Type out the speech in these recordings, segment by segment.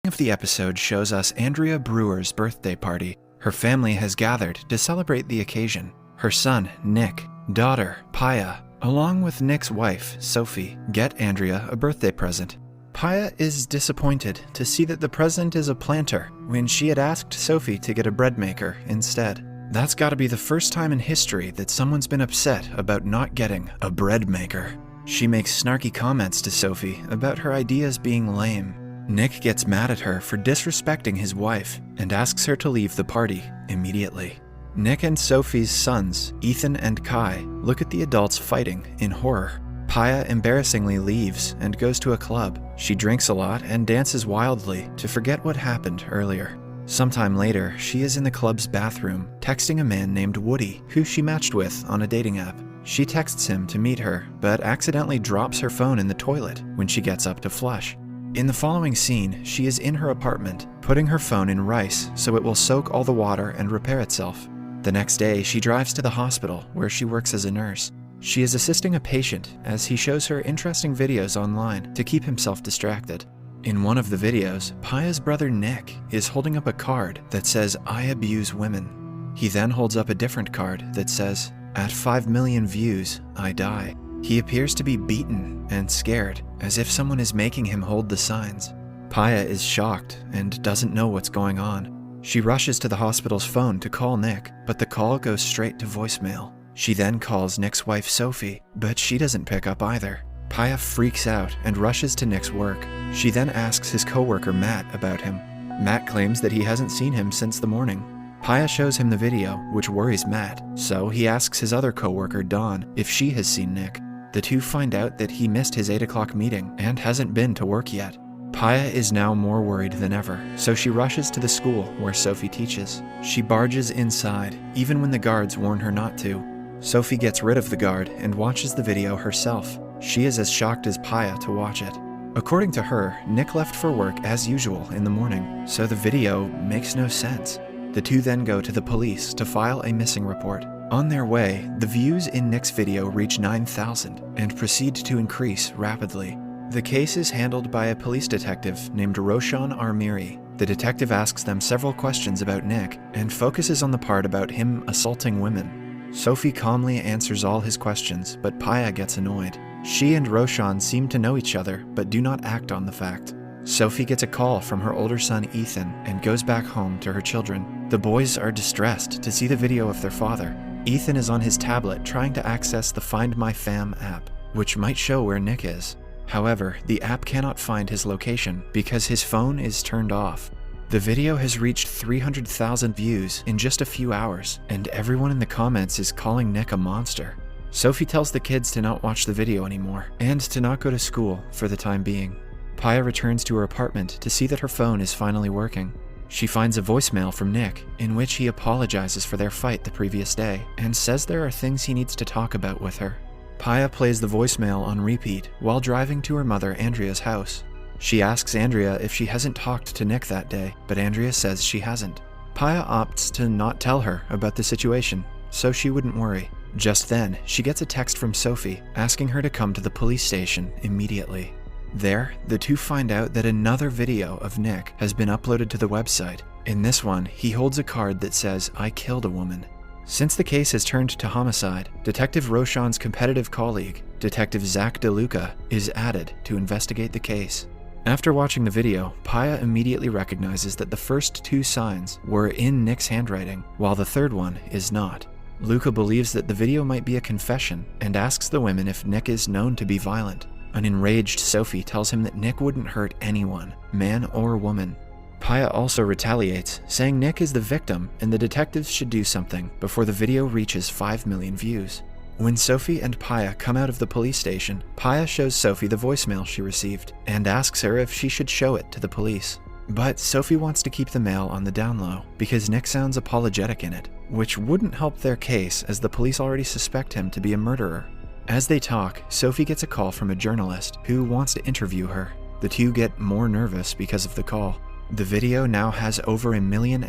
of the episode shows us Andrea Brewer's birthday party. Her family has gathered to celebrate the occasion. Her son, Nick, daughter, Paya, along with Nick's wife, Sophie, get Andrea a birthday present. Paya is disappointed to see that the present is a planter when she had asked Sophie to get a bread maker instead. That's gotta be the first time in history that someone's been upset about not getting a bread maker. She makes snarky comments to Sophie about her ideas being lame. Nick gets mad at her for disrespecting his wife and asks her to leave the party immediately. Nick and Sophie's sons, Ethan and Kai, look at the adults fighting in horror. Paya embarrassingly leaves and goes to a club. She drinks a lot and dances wildly to forget what happened earlier. Sometime later, she is in the club's bathroom, texting a man named Woody, who she matched with on a dating app. She texts him to meet her, but accidentally drops her phone in the toilet when she gets up to flush. In the following scene, she is in her apartment, putting her phone in rice so it will soak all the water and repair itself. The next day, she drives to the hospital where she works as a nurse. She is assisting a patient as he shows her interesting videos online to keep himself distracted. In one of the videos, Paya's brother Nick is holding up a card that says, "I abuse women." He then holds up a different card that says, "At 5 million views, I die." He appears to be beaten and scared, as if someone is making him hold the signs. Paya is shocked and doesn't know what's going on. She rushes to the hospital's phone to call Nick, but the call goes straight to voicemail. She then calls Nick's wife Sophie, but she doesn't pick up either. Paya freaks out and rushes to Nick's work. She then asks his coworker Matt about him. Matt claims that he hasn't seen him since the morning. Paya shows him the video, which worries Matt, so he asks his other coworker Dawn if she has seen Nick. The two find out that he missed his 8 o'clock meeting and hasn't been to work yet. Paya is now more worried than ever, so she rushes to the school where Sophie teaches. She barges inside, even when the guards warn her not to. Sophie gets rid of the guard and watches the video herself. She is as shocked as Paya to watch it. According to her, Nick left for work as usual in the morning, so the video makes no sense. The two then go to the police to file a missing report. On their way, the views in Nick's video reach 9,000 and proceed to increase rapidly. The case is handled by a police detective named Roshan Armiri. The detective asks them several questions about Nick and focuses on the part about him assaulting women. Sophie calmly answers all his questions, but Paya gets annoyed. She and Roshan seem to know each other, but do not act on the fact. Sophie gets a call from her older son Ethan and goes back home to her children. The boys are distressed to see the video of their father. Ethan is on his tablet trying to access the Find My Fam app, which might show where Nick is. However, the app cannot find his location because his phone is turned off. The video has reached 300,000 views in just a few hours, and everyone in the comments is calling Nick a monster. Sophie tells the kids to not watch the video anymore, and to not go to school for the time being. Paya returns to her apartment to see that her phone is finally working. She finds a voicemail from Nick, in which he apologizes for their fight the previous day, and says there are things he needs to talk about with her. Paya plays the voicemail on repeat while driving to her mother Andrea's house. She asks Andrea if she hasn't talked to Nick that day, but Andrea says she hasn't. Paya opts to not tell her about the situation, so she wouldn't worry. Just then, she gets a text from Sophie asking her to come to the police station immediately. There, the two find out that another video of Nick has been uploaded to the website. In this one, he holds a card that says, "I killed a woman." Since the case has turned to homicide, Detective Roshan's competitive colleague, Detective Zach DeLuca, is added to investigate the case. After watching the video, Paya immediately recognizes that the first two signs were in Nick's handwriting, while the third one is not. Luca believes that the video might be a confession and asks the women if Nick is known to be violent. An enraged Sophie tells him that Nick wouldn't hurt anyone, man or woman. Paya also retaliates, saying Nick is the victim and the detectives should do something before the video reaches 5 million views. When Sophie and Paya come out of the police station, Paya shows Sophie the voicemail she received and asks her if she should show it to the police. But Sophie wants to keep the mail on the down low because Nick sounds apologetic in it, which wouldn't help their case as the police already suspect him to be a murderer. As they talk, Sophie gets a call from a journalist who wants to interview her. The two get more nervous because of the call. The video now has over 1.5 million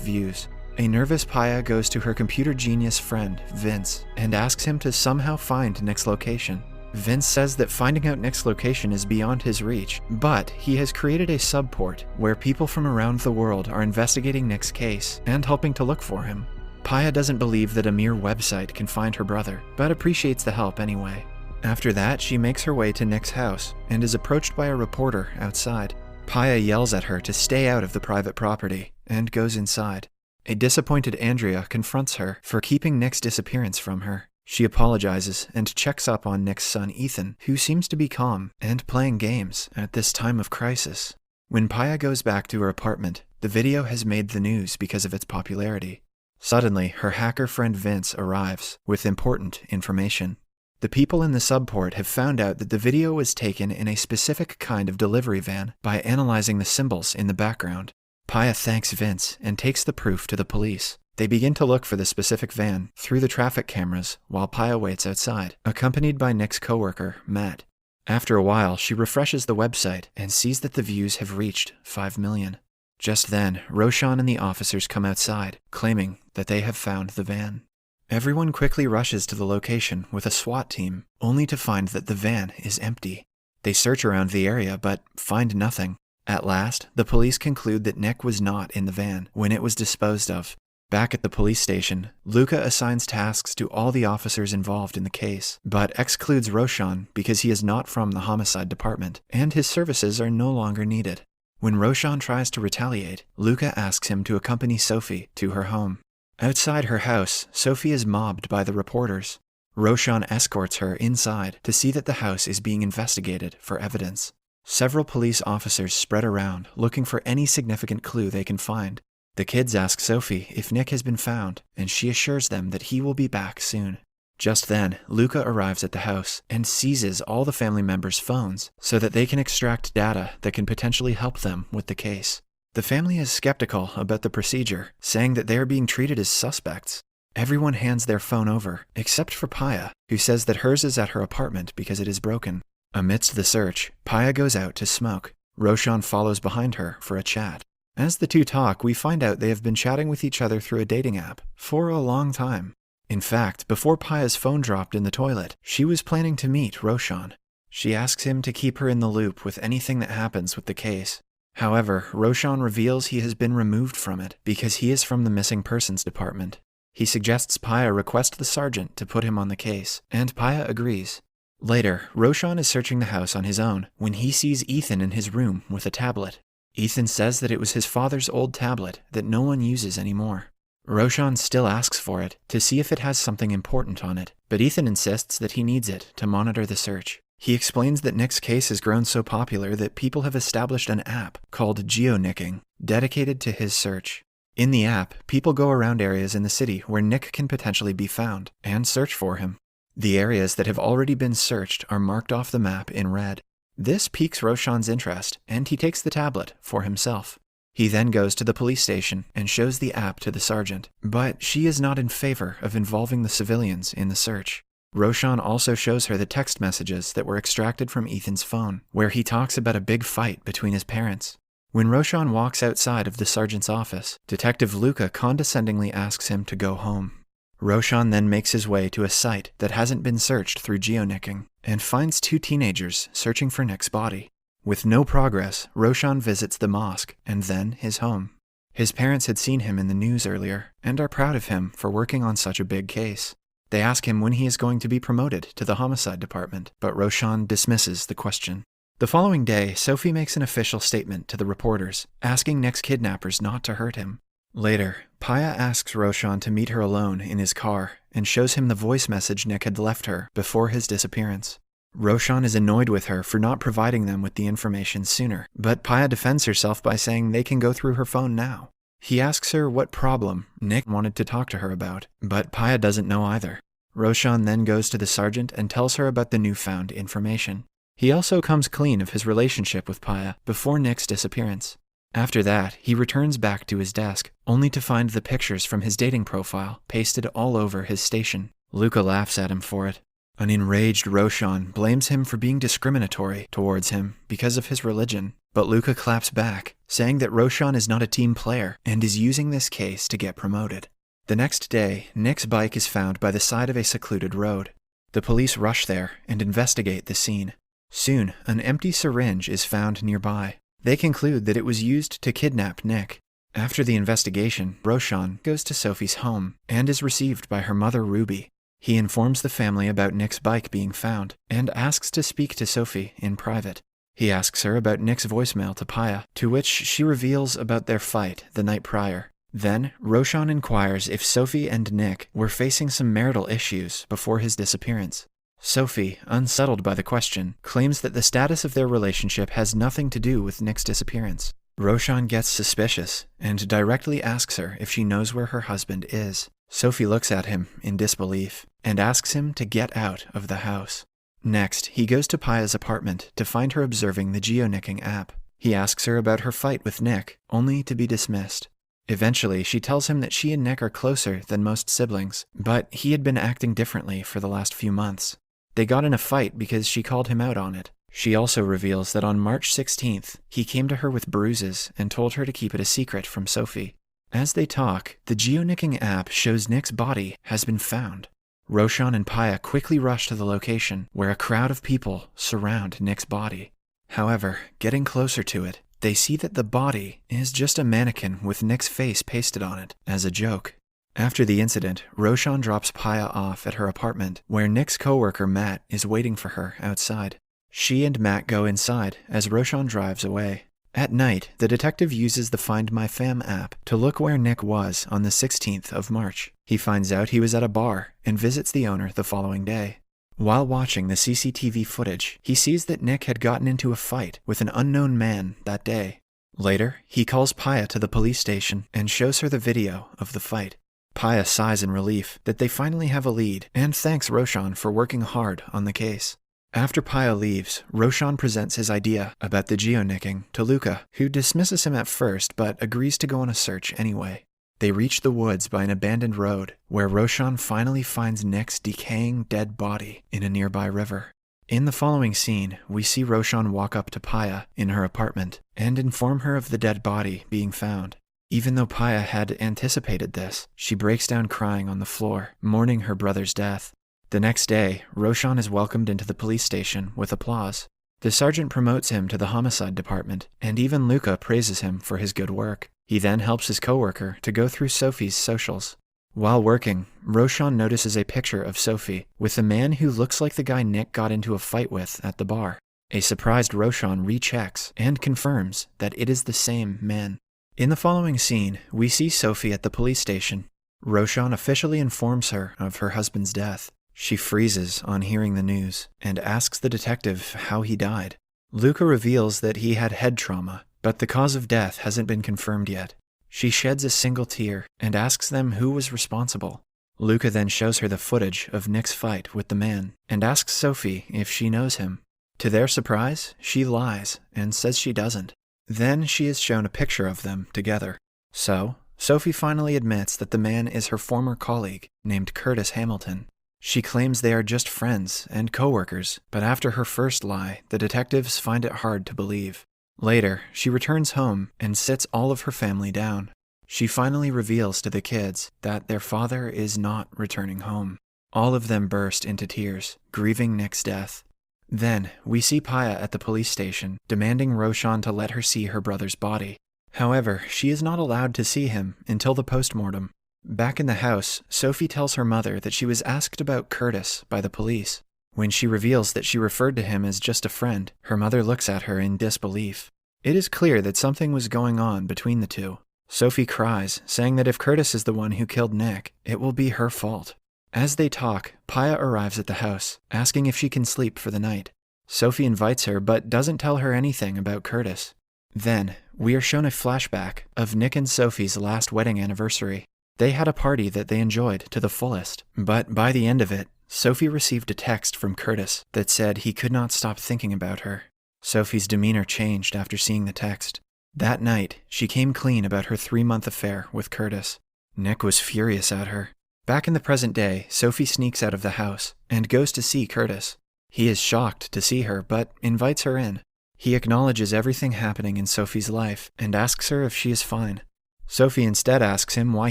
views. A nervous Paya goes to her computer genius friend, Vince, and asks him to somehow find Nick's location. Vince says that finding out Nick's location is beyond his reach, but he has created a subport where people from around the world are investigating Nick's case and helping to look for him. Paya doesn't believe that a mere website can find her brother, but appreciates the help anyway. After that, she makes her way to Nick's house and is approached by a reporter outside. Paya yells at her to stay out of the private property and goes inside. A disappointed Andrea confronts her for keeping Nick's disappearance from her. She apologizes and checks up on Nick's son Ethan, who seems to be calm and playing games at this time of crisis. When Paya goes back to her apartment, the video has made the news because of its popularity. Suddenly, her hacker friend Vince arrives with important information. The people in the subport have found out that the video was taken in a specific kind of delivery van by analyzing the symbols in the background. Paya thanks Vince and takes the proof to the police. They begin to look for the specific van through the traffic cameras while Paya waits outside, accompanied by Nick's coworker, Matt. After a while, she refreshes the website and sees that the views have reached 5 million. Just then, Roshan and the officers come outside, claiming that they have found the van. Everyone quickly rushes to the location with a SWAT team, only to find that the van is empty. They search around the area but find nothing. At last, the police conclude that Nick was not in the van when it was disposed of. Back at the police station, Luca assigns tasks to all the officers involved in the case, but excludes Roshan because he is not from the homicide department, and his services are no longer needed. When Roshan tries to retaliate, Luca asks him to accompany Sophie to her home. Outside her house, Sophie is mobbed by the reporters. Roshan escorts her inside to see that the house is being investigated for evidence. Several police officers spread around looking for any significant clue they can find. The kids ask Sophie if Nick has been found, and she assures them that he will be back soon. Just then, Luca arrives at the house and seizes all the family members' phones so that they can extract data that can potentially help them with the case. The family is skeptical about the procedure, saying that they are being treated as suspects. Everyone hands their phone over, except for Paya, who says that hers is at her apartment because it is broken. Amidst the search, Paya goes out to smoke. Roshan follows behind her for a chat. As the two talk, we find out they have been chatting with each other through a dating app for a long time. In fact, before Paya's phone dropped in the toilet, she was planning to meet Roshan. She asks him to keep her in the loop with anything that happens with the case. However, Roshan reveals he has been removed from it because he is from the missing persons department. He suggests Paya request the sergeant to put him on the case, and Paya agrees. Later, Roshan is searching the house on his own when he sees Ethan in his room with a tablet. Ethan says that it was his father's old tablet that no one uses anymore. Roshan still asks for it to see if it has something important on it, but Ethan insists that he needs it to monitor the search. He explains that Nick's case has grown so popular that people have established an app called Geonicking, dedicated to his search. In the app, people go around areas in the city where Nick can potentially be found and search for him. The areas that have already been searched are marked off the map in red. This piques Roshan's interest, and he takes the tablet for himself. He then goes to the police station and shows the app to the sergeant, but she is not in favor of involving the civilians in the search. Roshan also shows her the text messages that were extracted from Ethan's phone, where he talks about a big fight between his parents. When Roshan walks outside of the sergeant's office, Detective Luca condescendingly asks him to go home. Roshan then makes his way to a site that hasn't been searched through geonicking, and finds two teenagers searching for Nick's body. With no progress, Roshan visits the mosque and then his home. His parents had seen him in the news earlier, and are proud of him for working on such a big case. They ask him when he is going to be promoted to the homicide department, but Roshan dismisses the question. The following day, Sophie makes an official statement to the reporters, asking Nick's kidnappers not to hurt him. Later, Paya asks Roshan to meet her alone in his car and shows him the voice message Nick had left her before his disappearance. Roshan is annoyed with her for not providing them with the information sooner, but Paya defends herself by saying they can go through her phone now. He asks her what problem Nick wanted to talk to her about, but Paya doesn't know either. Roshan then goes to the sergeant and tells her about the newfound information. He also comes clean of his relationship with Paya before Nick's disappearance. After that, he returns back to his desk, only to find the pictures from his dating profile pasted all over his station. Luca laughs at him for it. An enraged Roshan blames him for being discriminatory towards him because of his religion, but Luca claps back, saying that Roshan is not a team player and is using this case to get promoted. The next day, Nick's bike is found by the side of a secluded road. The police rush there and investigate the scene. Soon, an empty syringe is found nearby. They conclude that it was used to kidnap Nick. After the investigation, Roshan goes to Sophie's home and is received by her mother Ruby. He informs the family about Nick's bike being found and asks to speak to Sophie in private. He asks her about Nick's voicemail to Paya, to which she reveals about their fight the night prior. Then, Roshan inquires if Sophie and Nick were facing some marital issues before his disappearance. Sophie, unsettled by the question, claims that the status of their relationship has nothing to do with Nick's disappearance. Roshan gets suspicious and directly asks her if she knows where her husband is. Sophie looks at him in disbelief and asks him to get out of the house. Next, he goes to Paya's apartment to find her observing the geonicking app. He asks her about her fight with Nick, only to be dismissed. Eventually, she tells him that she and Nick are closer than most siblings, but he had been acting differently for the last few months. They got in a fight because she called him out on it. She also reveals that on March 16th, he came to her with bruises and told her to keep it a secret from Sophie. As they talk, the geonicking app shows Nick's body has been found. Roshan and Paya quickly rush to the location, where a crowd of people surround Nick's body. However, getting closer to it, they see that the body is just a mannequin with Nick's face pasted on it as a joke. After the incident, Roshan drops Paya off at her apartment, where Nick's coworker Matt is waiting for her outside. She and Matt go inside as Roshan drives away. At night, the detective uses the Find My Fam app to look where Nick was on the 16th of March. He finds out he was at a bar and visits the owner the following day. While watching the CCTV footage, he sees that Nick had gotten into a fight with an unknown man that day. Later, he calls Paya to the police station and shows her the video of the fight. Paya sighs in relief that they finally have a lead and thanks Roshan for working hard on the case. After Paya leaves, Roshan presents his idea about the geonicking to Luca, who dismisses him at first but agrees to go on a search anyway. They reach the woods by an abandoned road, where Roshan finally finds Nick's decaying dead body in a nearby river. In the following scene, we see Roshan walk up to Paya in her apartment and inform her of the dead body being found. Even though Paya had anticipated this, she breaks down crying on the floor, mourning her brother's death. The next day, Roshan is welcomed into the police station with applause. The sergeant promotes him to the homicide department, and even Luca praises him for his good work. He then helps his coworker to go through Sophie's socials. While working, Roshan notices a picture of Sophie with a man who looks like the guy Nick got into a fight with at the bar. A surprised Roshan rechecks and confirms that it is the same man. In the following scene, we see Sophie at the police station. Roshan officially informs her of her husband's death. She freezes on hearing the news and asks the detective how he died. Luca reveals that he had head trauma, but the cause of death hasn't been confirmed yet. She sheds a single tear and asks them who was responsible. Luca then shows her the footage of Nick's fight with the man and asks Sophie if she knows him. To their surprise, she lies and says she doesn't. Then she is shown a picture of them together. So, Sophie finally admits that the man is her former colleague named Curtis Hamilton. She claims they are just friends and co-workers, but after her first lie, the detectives find it hard to believe. Later, she returns home and sits all of her family down. She finally reveals to the kids that their father is not returning home. All of them burst into tears, grieving Nick's death. Then, we see Paya at the police station, demanding Roshan to let her see her brother's body. However, she is not allowed to see him until the postmortem. Back in the house, Sophie tells her mother that she was asked about Curtis by the police. When she reveals that she referred to him as just a friend, her mother looks at her in disbelief. It is clear that something was going on between the two. Sophie cries, saying that if Curtis is the one who killed Nick, it will be her fault. As they talk, Paya arrives at the house, asking if she can sleep for the night. Sophie invites her but doesn't tell her anything about Curtis. Then, we are shown a flashback of Nick and Sophie's last wedding anniversary. They had a party that they enjoyed to the fullest, but by the end of it, Sophie received a text from Curtis that said he could not stop thinking about her. Sophie's demeanor changed after seeing the text. That night, she came clean about her 3-month affair with Curtis. Nick was furious at her. Back in the present day, Sophie sneaks out of the house and goes to see Curtis. He is shocked to see her, but invites her in. He acknowledges everything happening in Sophie's life and asks her if she is fine. Sophie instead asks him why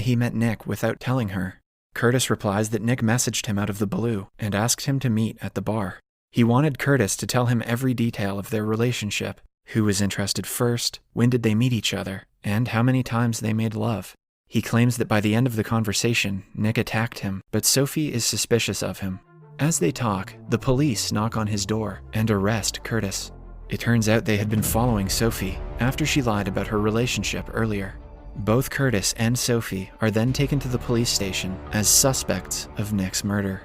he met Nick without telling her. Curtis replies that Nick messaged him out of the blue and asked him to meet at the bar. He wanted Curtis to tell him every detail of their relationship: who was interested first, when did they meet each other, and how many times they made love. He claims that by the end of the conversation, Nick attacked him, but Sophie is suspicious of him. As they talk, the police knock on his door and arrest Curtis. It turns out they had been following Sophie after she lied about her relationship earlier. Both Curtis and Sophie are then taken to the police station as suspects of Nick's murder.